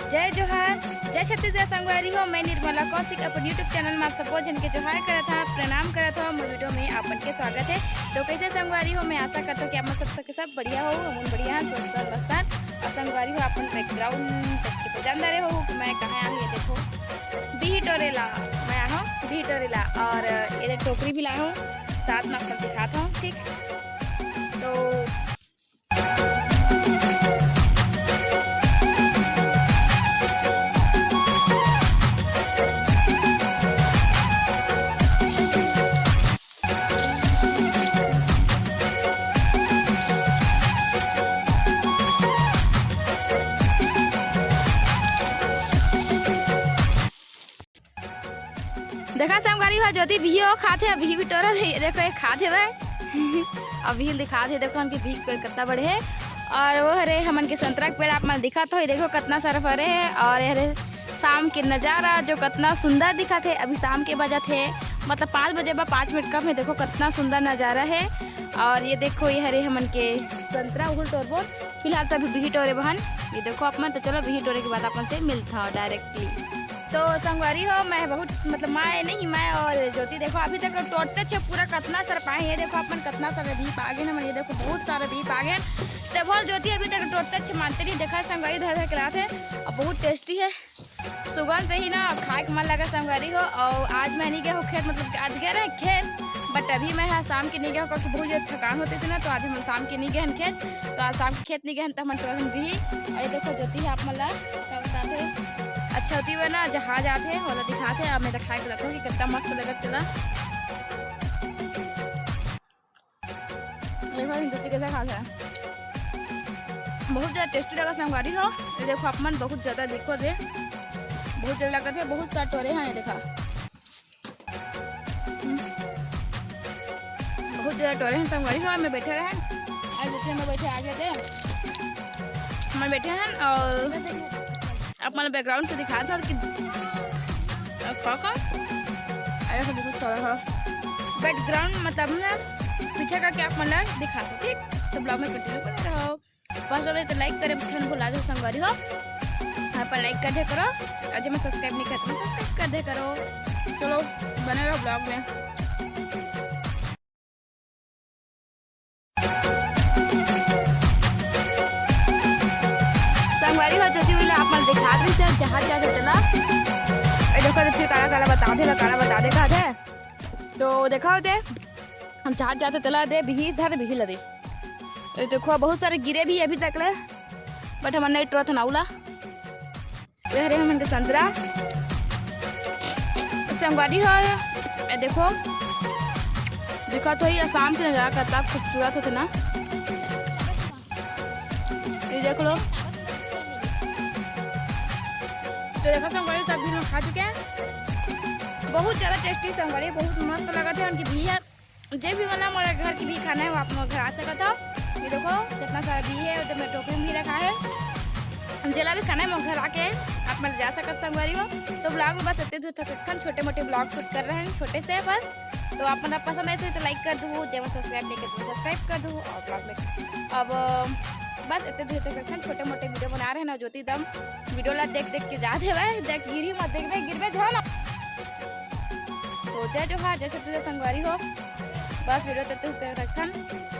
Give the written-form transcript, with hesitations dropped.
जय जोहार, जय छत्तीसगढ़ संगवारी हो। मैं निर्मला कौशिक अपन यूट्यूब चैनल में आप सबको जन के जोहार करत था, प्रणाम करत हो। मोर वीडियो में आपन के स्वागत है। तो कैसे संगवारी हो, मैं आशा करता हूँ कि आप सब बढ़िया हो, हम बढ़िया हैं, स्वस्थ मस्तान। और संगवारी हो अपन बैकग्राउंड के जान रहे हो मैं कहाँ आया हूँ। ये देखो बिही टोरेला, मैं आया हूँ बिही टोरेला और ये टोकरी भी लाया हूँ, साथ में आपको दिखाता हूँ। ठीक तो देखा संगवारी हो ज्योति बिही हो खाते बिही भी टोरा देखो एक खाते हुए अब बिही दिखा थे। देखो उनके बिही पेड़ कितना बड़े है और वो हरे हमन के संतरा के पेड़ आप मन दिखा तो देखो कितना सारा फरे है। और हरे शाम के नज़ारा जो कितना सुंदर दिखा थे। अभी शाम के बजा थे मतलब 5 बजे 5 मिनट कम है। देखो कितना सुंदर नज़ारा है। और ये देखो ये हरे हमन के संतरा उगल टोरबो फिलहाल तो अभी बिही टोरे बहन ये देखो आप मन। तो चलो बिही टोरे के बाद अपन से मिलता हूँ डायरेक्टली। तो संगवारी हो मैं बहुत मतलब मैं नहीं मैं और ज्योति देखो अभी तक टोटते छे पूरा कितना सारा पाए। ये देखो अपन कितना सारा भी पागे ना ये देखो बहुत सारा भी पागे। तो बोल ज्योति अभी तक टोटते छे मानते नहीं देखा संगवारी धर क्लास है और बहुत टेस्टी है। सुगंध से ही ना खाए के मन लगा संगवारी हो। और आज मैं नहीं गया हूँ खेत मतलब आज गया रहे खेत बट अभी मैं शाम के नहीं गया क्योंकि बहुत ज़्यादा थकान होती थी ना। तो आज हम शाम के नहीं गए खेत। तो आज शाम के खेत नहीं गए तो हम टोरन भी। और ये देखो ज्योति है आप मतलब क्या बताते अच्छा होती है ना जहाज आते हैं वाला दिखाते हैं। अब मैं दिखा के देखो कि कितना मस्त लगत चला। देखो ज्योति कैसा खाते हैं बहुत ज़्यादा टेस्टी लगा संगवारी हो। ये देखो आप मन बहुत ज़्यादा देखो दे बहुत ज़्यादा लगता है। बहुत सारे टोरे हैं ये देखा बहुत ज़्यादा टोरे हैं संगवारी हो। मैं बैठे रहे और जैसे में बैठे आ गए थे मैं बैठे हैं और अपना बैकग्राउंड से दिखा था कि ऐसा बहुत सारा है बैकग्राउंड मतलब ना पीछे का क्या मतलब दिखा था। ठीक तो ब्लॉग में कंटिन्यू करते रहो। पसंद है तो लाइक करे चैनल को लाजो संगवारी हो पर लाइक कर दे करो। अजय मैं सब्सक्राइब नहीं करता मैं सब्सक्राइब कर दे करो। चलो बने रहो ब्लॉग में। संगवारी हो ज्योति हुई आप मन दिखा रही से जहाज जाते चला देखो फिर काला काला बता दे कहा थे। तो देखा होते हम जहाज जाते चला दे बिही धर बिही लदे। तो देखो बहुत सारे गिरे भी अभी तक ले बट हमारे नहीं ट्रथ नाउला हरे हमन के संतरा संगवारी हो। देखो देखा तो ही आसाम से नजारा कितना खूबसूरत होता ना ये देख लो। तो देखो संगवारी सब भी लोग खा चुके हैं बहुत ज़्यादा टेस्टी संगवारी बहुत मस्त लगा था। उनकी भी है जो भी बना हमारे घर की भी खाना है वो आप घर आ सका था। ये देखो कितना सारा भी है उधर में टोकरी में भी रखा है जिला भी खाना है मैं घर आके आप मैं जा सकते संगवारी हो। तो ब्लॉग में बस इतने दूर तक छोटे मोटे ब्लॉग शूट कर रहे हैं छोटे से बस। तो आप मतलब पसंद ऐसे तो लाइक कर दूँ जब सब्सक्राइब नहीं कर सब्सक्राइब कर दूँ। और ब्लॉग में अब बस इतने दूर तक छोटे मोटे वीडियो बना रहे हैं ना ज्योति दम वीडियो ला देख देख के जाते हुए देख गिरी मत देख दे गिरवे जो ना। तो जय जोहार जय छत्तीसगढ़ संगवारी हो बस वीडियो तक रखन।